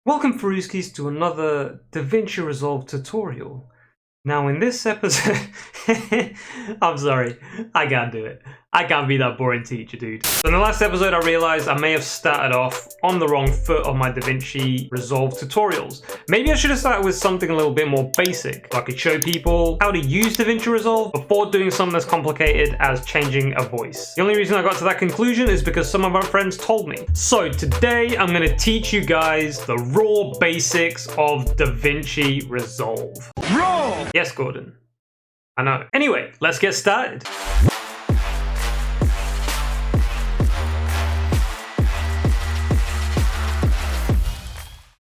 Welcome Faruskis to another Davinci Resolve tutorial. Now in this episode, I'm sorry, I can't do it. I can't be that boring teacher, dude. So in the last episode I realized I may have started off on the wrong foot of my Davinci Resolve tutorials. Maybe I should have started with something a little bit more basic, so I could show people how to use Davinci Resolve before doing something as complicated as changing a voice. The only reason I got to that conclusion is because some of my friends told me. So today I'm going to teach you guys the raw basics of Davinci Resolve. Raw! Yes, Gordon. I know. Anyway, let's get started.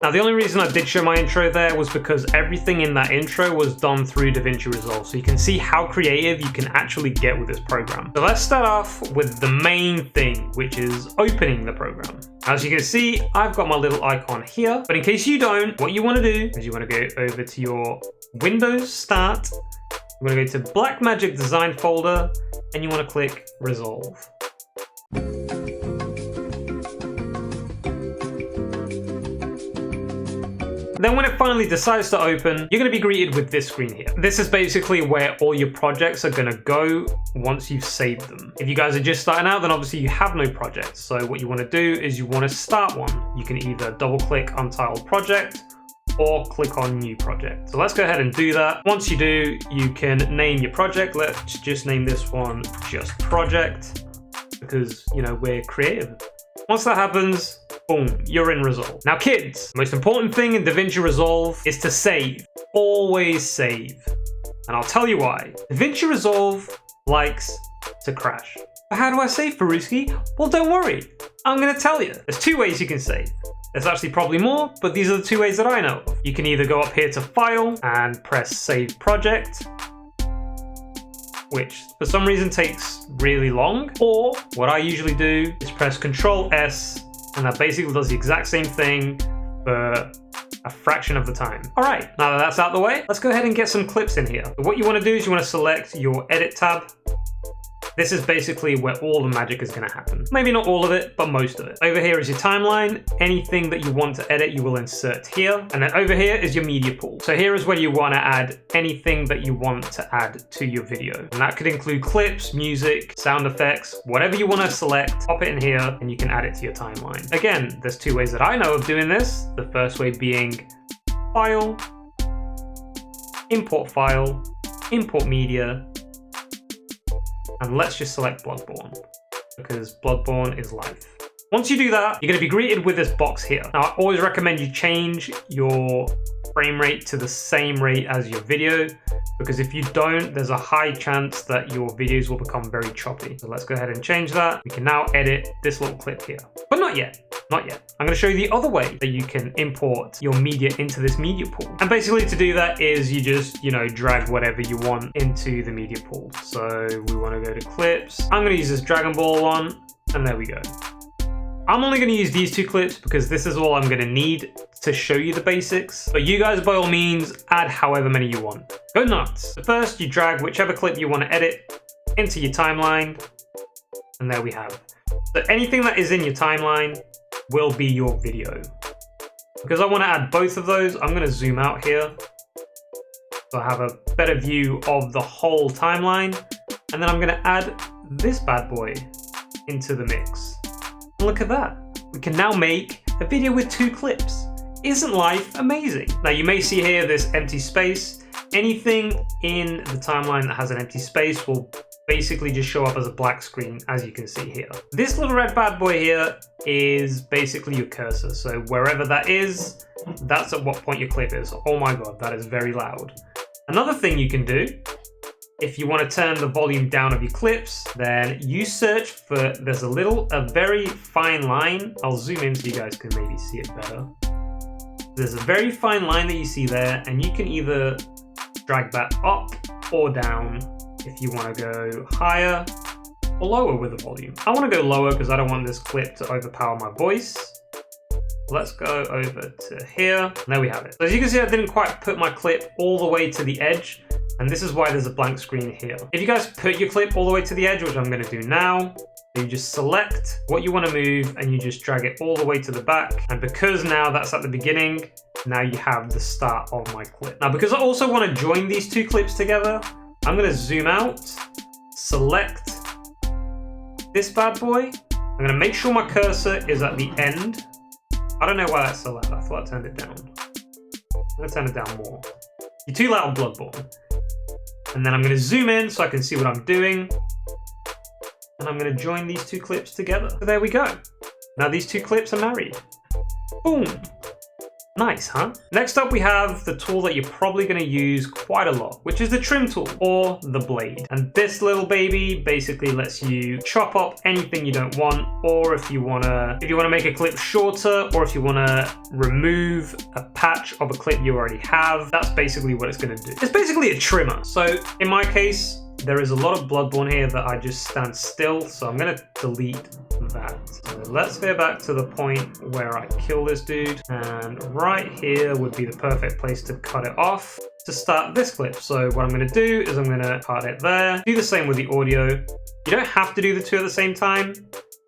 Now, the only reason I did show my intro there was because everything in that intro was done through Davinci Resolve, so you can see how creative you can actually get with this program. So let's start off with the main thing, which is opening the program. As you can see, I've got my little icon here, but in case you don't, what you want to do is you want to go over to your Windows Start, you want to go to Blackmagic Design folder, and you want to click Resolve. Then when it finally decides to open, you're going to be greeted with this screen here. This is basically where all your projects are going to go once you've saved them. If you guys are just starting out, then obviously you have no projects. So what you want to do is you want to start one. You can either double click Untitled Project or click on New Project. So let's go ahead and do that. Once you do, you can name your project. Let's just name this one just Project because, you know, we're creative. Once that happens, boom, you're in Resolve. Now kids, the most important thing in Davinci Resolve is to save. Always save. And I'll tell you why. Davinci Resolve likes to crash. But how do I save, Faruski? Well, don't worry. I'm going to tell you. There's two ways you can save. There's actually probably more, but these are the two ways that I know of. You can either go up here to File and press Save Project, which for some reason takes really long. Or what I usually do is press Ctrl S, and that basically does the exact same thing for a fraction of the time. All right, now that that's out of the way, let's go ahead and get some clips in here. So what you want to do is you want to select your Edit tab. This is basically where all the magic is going to happen. Maybe not all of it, but most of it. Over here is your timeline. Anything that you want to edit, you will insert here. And then over here is your media pool. So here is where you want to add anything that you want to add to your video. And that could include clips, music, sound effects, whatever you want to select, pop it in here and you can add it to your timeline. Again, there's two ways that I know of doing this. The first way being File, Import Media, and let's just select Bloodborne, because Bloodborne is life. Once you do that, you're going to be greeted with this box here. Now, I always recommend you change your frame rate to the same rate as your video, because if you don't, there's a high chance that your videos will become very choppy. So let's go ahead and change that. We can now edit this little clip here, but not yet. Not yet. I'm going to show you the other way that you can import your media into this media pool. And basically to do that is you just, drag whatever you want into the media pool. So we want to go to clips. I'm going to use this Dragon Ball one, and there we go. I'm only going to use these two clips because this is all I'm going to need to show you the basics. But you guys, by all means, add however many you want. Go nuts. So first, you drag whichever clip you want to edit into your timeline, and there we have. So anything that is in your timeline will be your video. Because I want to add both of those, I'm going to zoom out here so I have a better view of the whole timeline, and then I'm going to add this bad boy into the mix. And look at that, we can now make a video with two clips. Isn't life amazing? Now you may see here this empty space. Anything in the timeline that has an empty space will basically just show up as a black screen, as you can see here. This little red bad boy here is basically your cursor. So wherever that is, that's at what point your clip is. Oh my God, that is very loud. Another thing you can do, if you want to turn the volume down of your clips, then you search for, there's a very fine line. I'll zoom in so you guys can maybe see it better. There's a very fine line that you see there, and you can either drag that up or down if you want to go higher or lower with the volume. I want to go lower because I don't want this clip to overpower my voice. Let's go over to here, and there we have it. So as you can see, I didn't quite put my clip all the way to the edge, and this is why there's a blank screen here. If you guys put your clip all the way to the edge, which I'm going to do now, You just select what you want to move and you just drag it all the way to the back. And because now that's at the beginning, now you have the start of my clip. Now, because I also want to join these two clips together, I'm going to zoom out, select this bad boy. I'm going to make sure my cursor is at the end. I don't know why that's so loud. I thought I turned it down. I'm going to turn it down more. You're too loud, Bloodborne. And then I'm going to zoom in so I can see what I'm doing. And I'm going to join these two clips together. So there we go. Now these two clips are married. Boom. Nice, huh? Next up, we have the tool that you're probably going to use quite a lot, which is the trim tool or the blade. And this little baby basically lets you chop up anything you don't want, or if you want to make a clip shorter, or if you want to remove a patch of a clip you already have, that's basically what it's going to do. It's basically a trimmer. So in my case, there is a lot of Bloodborne here that I just stand still, so I'm going to delete that. So let's go back to the point where I kill this dude, and right here would be the perfect place to cut it off to start this clip. So what I'm going to do is I'm going to cut it there. Do the same with the audio. You don't have to do the two at the same time,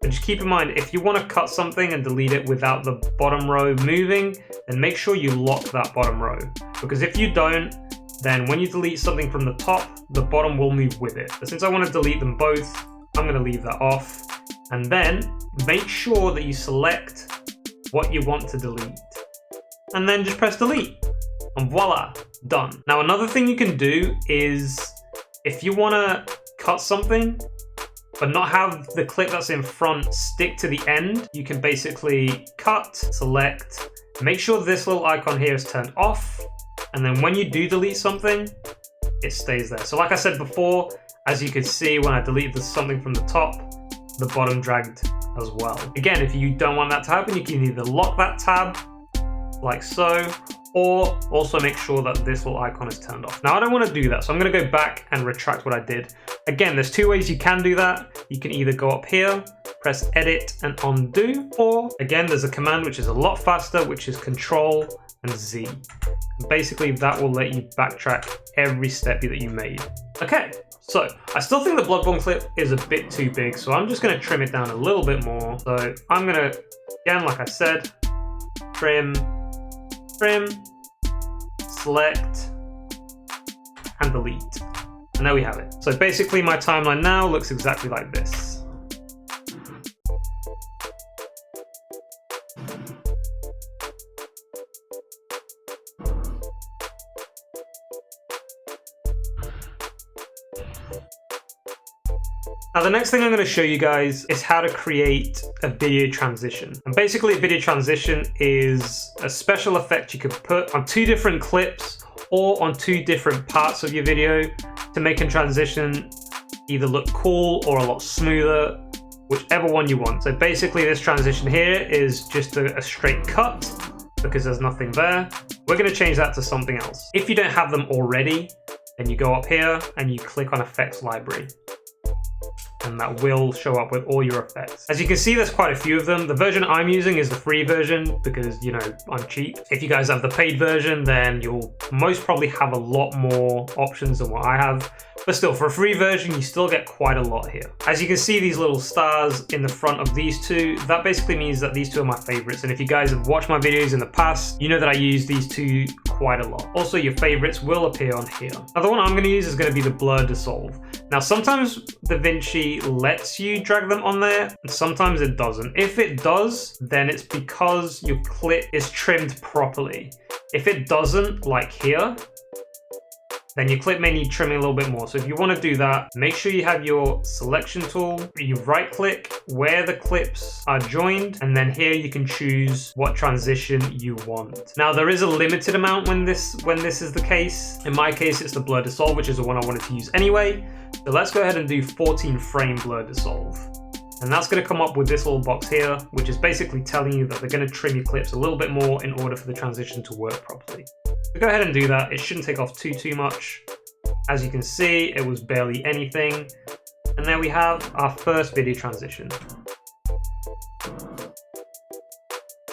but just keep in mind, if you want to cut something and delete it without the bottom row moving, then make sure you lock that bottom row, because if you don't, then when you delete something from the top, the bottom will move with it. But since I want to delete them both, I'm going to leave that off. And then make sure that you select what you want to delete. And then just press delete. And voila, done. Now another thing you can do is, if you want to cut something, but not have the clip that's in front stick to the end, you can basically cut, select, make sure this little icon here is turned off. And then when you do delete something, it stays there. So like I said before, as you could see, when I deleted something from the top, the bottom dragged as well. Again, if you don't want that to happen, you can either lock that tab like so, or also make sure that this little icon is turned off. Now I don't want to do that, so I'm going to go back and retract what I did. Again, there's two ways you can do that. You can either go up here, press edit and undo, or again, there's a command which is a lot faster, which is Control and Z. Basically, that will let you backtrack every step that you made. Okay, so I still think the Bloodborne clip is a bit too big, so I'm just going to trim it down a little bit more. So I'm going to, again, like I said, trim, select, and delete. And there we have it. So basically, my timeline now looks exactly like this. Now the next thing I'm going to show you guys is how to create a video transition. And basically a video transition is a special effect you could put on two different clips or on two different parts of your video to make a transition either look cool or a lot smoother, whichever one you want. So basically this transition here is just a straight cut because there's nothing there. We're going to change that to something else. If you don't have them already, then you go up here and you click on Effects Library. And that will show up with all your effects. As you can see, there's quite a few of them. The version I'm using is the free version because, you know, I'm cheap. If you guys have the paid version, then you'll most probably have a lot more options than what I have. But still, for a free version, you still get quite a lot here. As you can see, these little stars in the front of these two, that basically means that these two are my favorites. And if you guys have watched my videos in the past, you know that I use these two quite a lot. Also, your favorites will appear on here. Now, the one I'm going to use is going to be the Blur Dissolve. Now, sometimes Davinci lets you drag them on there, and sometimes it doesn't. If it does, then it's because your clip is trimmed properly. If it doesn't, like here, then your clip may need trimming a little bit more. So if you want to do that, make sure you have your selection tool. You right click where the clips are joined, and then here you can choose what transition you want. Now there is a limited amount when this is the case. In my case, it's the Blur Dissolve, which is the one I wanted to use anyway. So let's go ahead and do 14 frame Blur Dissolve. And that's going to come up with this little box here, which is basically telling you that they're going to trim your clips a little bit more in order for the transition to work properly. So go ahead and do that. It shouldn't take off too much. As you can see, it was barely anything. And there we have our first video transition.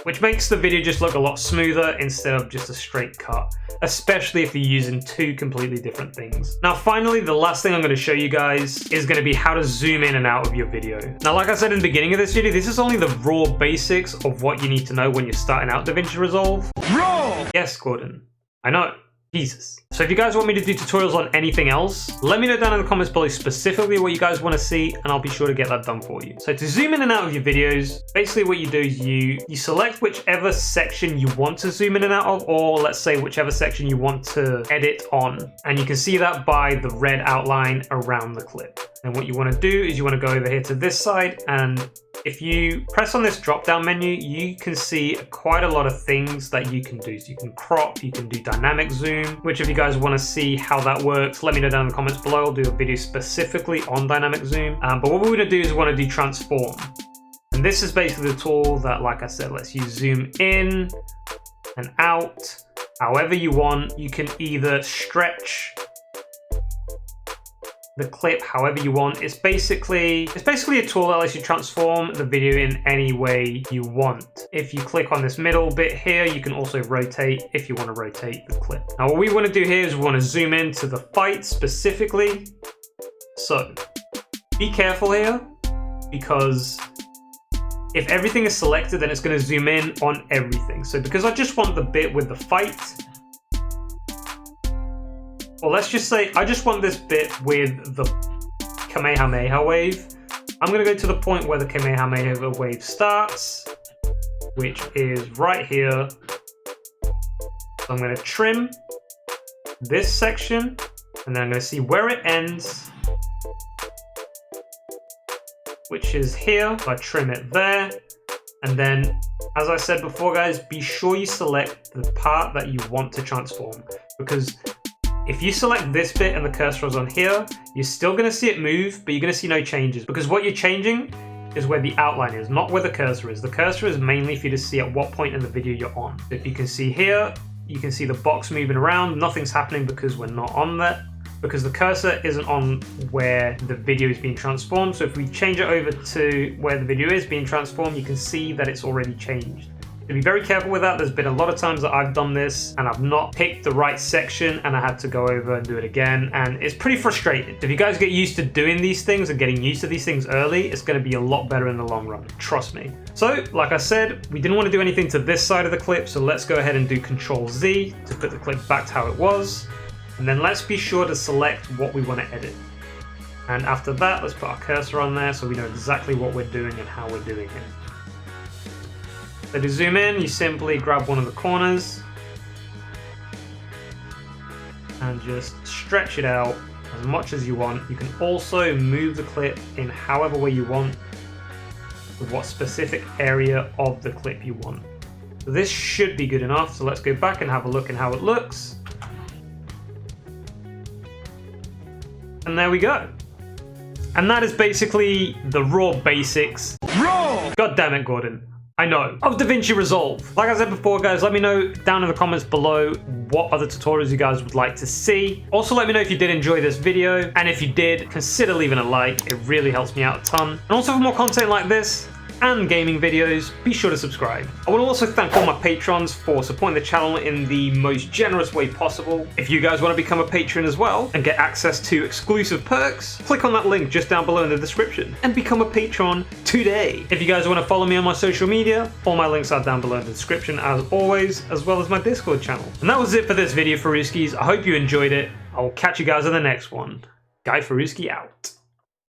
which makes the video just look a lot smoother instead of just a straight cut, especially if you're using two completely different things. Now finally, the last thing I'm going to show you guys is going to be how to zoom in and out of your video. Now like I said in the beginning of this video, this is only the raw basics of what you need to know when you're starting out Davinci Resolve. Raw! Yes, Gordon. I know. Jesus. So if you guys want me to do tutorials on anything else, let me know down in the comments below specifically what you guys want to see, and I'll be sure to get that done for you. So to zoom in and out of your videos, basically what you do is you select whichever section you want to zoom in and out of, or let's say whichever section you want to edit on. And you can see that by the red outline around the clip. And what you want to do is you want to go over here to this side, and if you press on this drop down menu, you can see quite a lot of things that you can do. So you can crop, you can do dynamic zoom, which if you guys want to see how that works, let me know down in the comments below. I'll do a video specifically on dynamic zoom. But what we're going to do is we want to do transform. And this is basically the tool that, like I said, lets you zoom in and out however you want. You can either stretch the clip however you want. It's basically a tool that lets you transform the video in any way you want. If you click on this middle bit here, you can also rotate if you want to rotate the clip. Now what we want to do here is we want to zoom in to the fight specifically. So be careful here, because if everything is selected, then it's going to zoom in on everything. So because I just want the bit with the fight, well, let's just say I just want this bit with the Kamehameha wave. I'm going to go to the point where the Kamehameha wave starts, which is right here. So I'm going to trim this section, and then I'm going to see where it ends, which is here. So I trim it there. And then, as I said before, guys, be sure you select the part that you want to transform, because if you select this bit and the cursor is on here, you're still going to see it move, but you're going to see no changes, because what you're changing is where the outline is, not where the cursor is. The cursor is mainly for you to see at what point in the video you're on. If you can see here, you can see the box moving around. Nothing's happening because we're not on that, because the cursor isn't on where the video is being transformed. So if we change it over to where the video is being transformed, you can see that it's already changed. So be very careful with that. There's been a lot of times that I've done this and I've not picked the right section and I had to go over and do it again, and it's pretty frustrating. If you guys get used to doing these things and getting used to these things early, it's going to be a lot better in the long run, trust me. So like I said, we didn't want to do anything to this side of the clip, so let's go ahead and do Control-Z to put the clip back to how it was, and then let's be sure to select what we want to edit. And after that, let's put our cursor on there so we know exactly what we're doing and how we're doing it. So to zoom in, you simply grab one of the corners and just stretch it out as much as you want. You can also move the clip in however way you want, with what specific area of the clip you want. So this should be good enough. So let's go back and have a look at how it looks. And there we go. And that is basically the raw basics. Raw! God damn it, Gordon. I know, of Davinci Resolve. Like I said before, guys, let me know down in the comments below what other tutorials you guys would like to see. Also, let me know if you did enjoy this video, and if you did, consider leaving a like. It really helps me out a ton. And also, for more content like this and gaming videos, be sure to subscribe. I want to also thank all my patrons for supporting the channel in the most generous way possible. If you guys want to become a patron as well and get access to exclusive perks, click on that link just down below in the description and become a patron today. If you guys want to follow me on my social media, all my links are down below in the description as always, as well as my Discord channel. And that was it for this video, Faruskis. I hope you enjoyed it. I will catch you guys in the next one. Guy Faruski out.